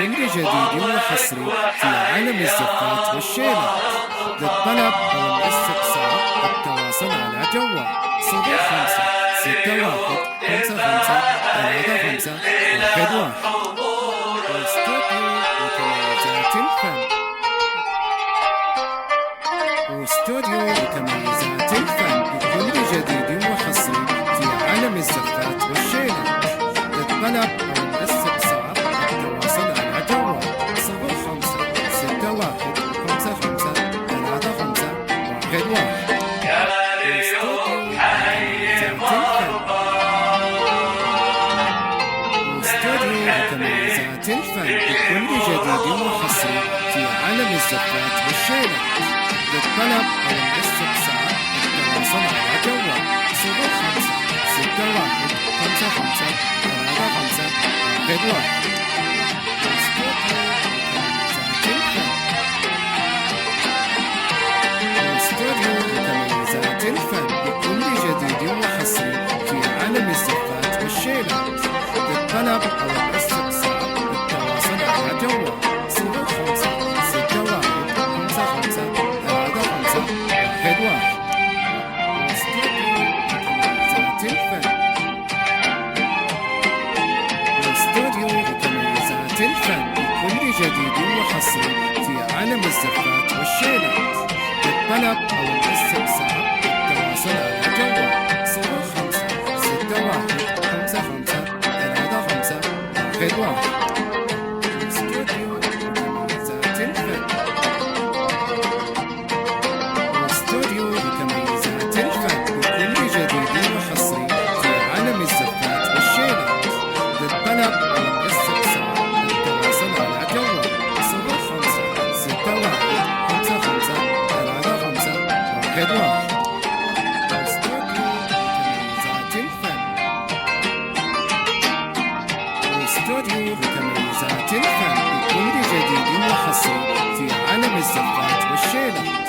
بكل جديد وحصري في عالم الزفات والشيلات. للطلب أو الاستفسار التواصل على جوال 05 61 55 35 11. واستوديو لتميزات الفن بكل جديد وحصري في عالم الزفات والشيلات. للطلب أو الاستفسار التواصل على جوال 05 61 55 35 11. واستوديو لتميزات الفن بكل جديد وحصري في عالم الزفات والشيلات. للطلب أو الاستفسار التواصل على جوال 05 61 55 35 11. واستوديو لتميزات الفن بكل جديد وحصري في عالم الزفات والشيلات. للطلب أو الاستفسار التواصل على جوال 05 61 55 35 11. واستوديو لتميزات الفن بكل جديد وحصري في عالم الزفات والشيلات. للطلب أو الاستفسار التواصل على جوال 05 61 55 35 11. واستوديو لتميزات الفن بكل جديد وحصري في عالم الزفات والشيلات. للطلب أو الاستفسار التواصل على جوال 05 61 55 35 11. واستوديو لتميزات الفن بكل جديد وحصري في عالم الزفات والشيلات.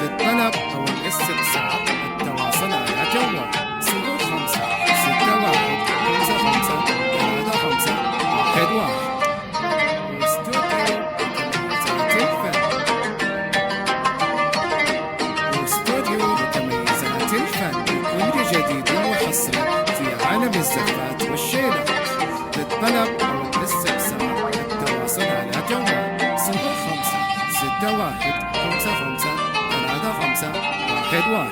للطلب أو الاستفسار التواصل على جوال 05 61 55 35 11. واستوديو لتميزات الفن بكل جديد وحصري في عالم الزفات والشيلات. للطلب أو الاستفسار التواصل على جوال 05 61 55 35 11.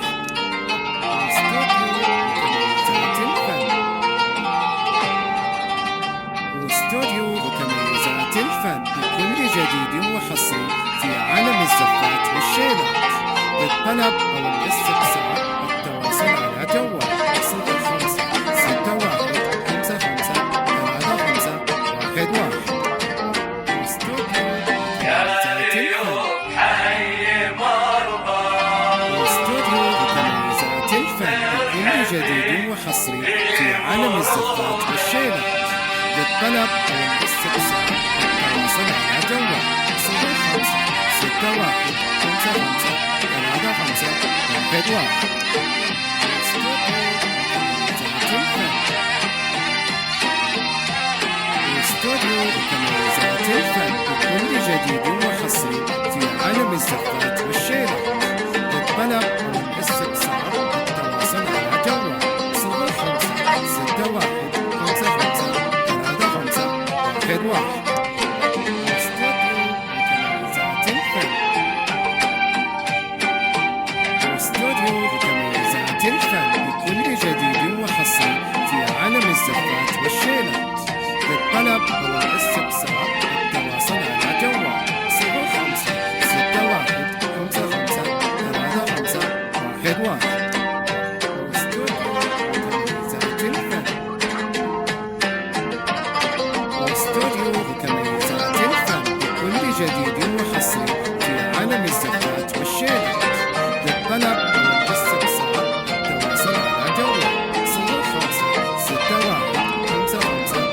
واستوديو لتميزات الفن بكل جديد وحصري في عالم الزفات والشيلات. للطلب أو الاستفسار التواصل على جوال 05 61 55 35 11. واستوديو لتميزات الفن بكل جديد وحصري في عالم الزفات والشيلات. للطلب أو الاستفسار التواصل على جوال 05 61 55 35 11. واستوديو لتميزات الفن بكل جديد وحصري في عالم الزفات والشيلات. للطلب أو الاستفسار التواصل على جوال 05 61 55 35 11. واستوديو لتميزات الفن بكل جديد وحصري في عالم الزفات والشيلات. للطلب أو الاستفسار التواصل على جوال 05 61 55 35 11. واستوديو لتميزات الفن بكل جديد وحصري في عالم الزفات والشيلات. للطلب أو الاستفسار التواصل على جوال 05 61 55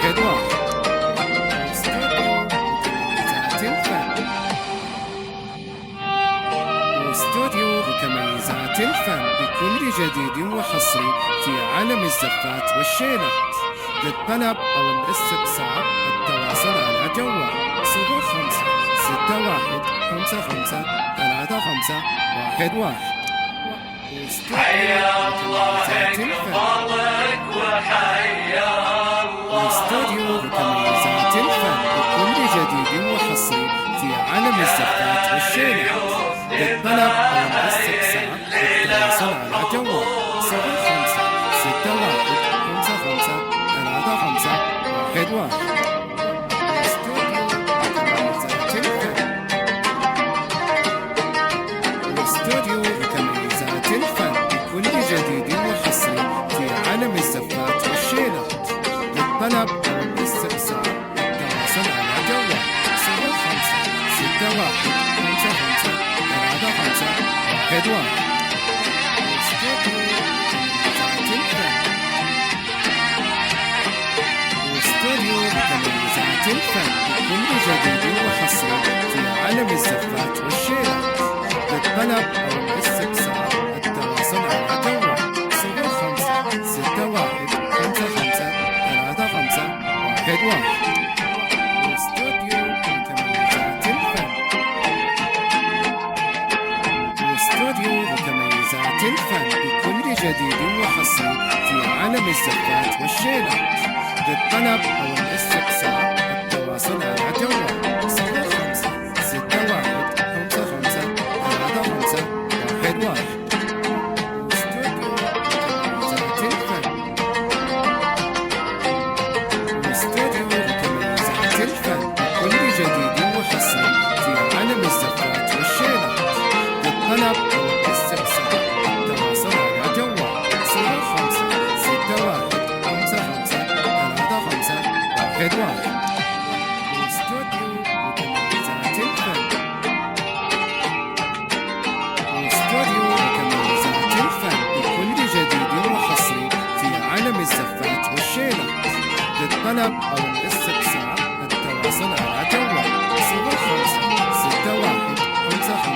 35 11. واستوديو لتميزات الفن بكل جديد وحصري في عالم الزفات والشيلات. للطلب أو الاستفسار التواصل على جوال 05 61 55 35 11. حيا الله يقبلك وحيا الله واستوديو بكميزات الفن بكل جديد وحصري في عالم الزفات والشيلات. للطلب أو الاستفسار التواصل على جوال 05 61 55 35 11. واستوديو بكميزات الفن بكل جديد وحصري في عالم الزفات والشيلات. للطلب أو الاستفسار التواصل على جوال 05 61 55 35 11. واستوديو بكميزات الفن بكل جديد وحصري في عالم الزفات والشيلات. للطلب أو الاستفسار التواصل على جوال 05 61 55 35 11. واستوديو بكميزات الفن. واستوديو بكميزات الفن بكل جديد وحصري في عالم الزفات والشيلات. للطلب أو الاستفسار التواصل على جوال 05 61 55 35 11. واستوديو بكميزات الفن بكل جديد وحصري في عالم الزفات والشيلات. للطلب أو الاستفسار التواصل على جوال 05 61 55 35 11. واستوديو بكميزات الفن. واستوديو بكميزات الفن بكل جديد وحصري في عالم الزفات والشيلات. للطلب أو الاستفسار التواصل على جوال 05 61 55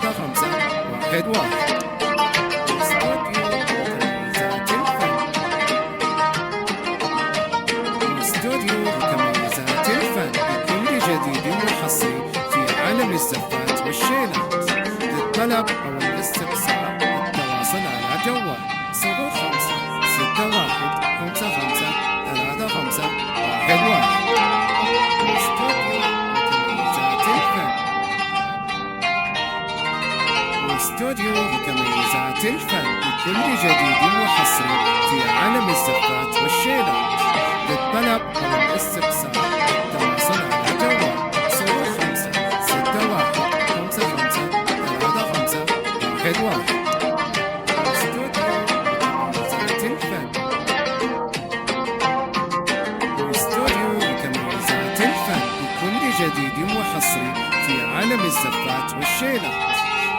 35 11. واستوديو بكميزات الفن بكل جديد وحصري في عالم الزفات والشيلات. للطلب أو الاستفسار التواصل على جوال 05 61 55 35 11. واستوديو بكميزات الفن بكل جديد وحصري في عالم الزفات والشيلات. للطلب أو الاستفسار التواصل على جوال 05 61 55 35 11. واستوديو بكميزات الفن بكل جديد وحصري في عالم الزفات والشيلات.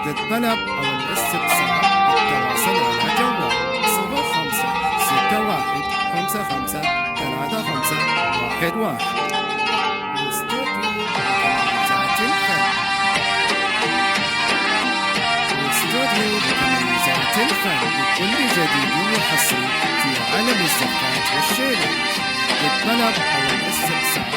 للطلب أو الاستفسار التواصل على جوال 05 61 55 35 11. واستوديو بكميزات الفن بكل جديد وحصري في عالم الزفات والشيلات. للطلب أو الاستفسار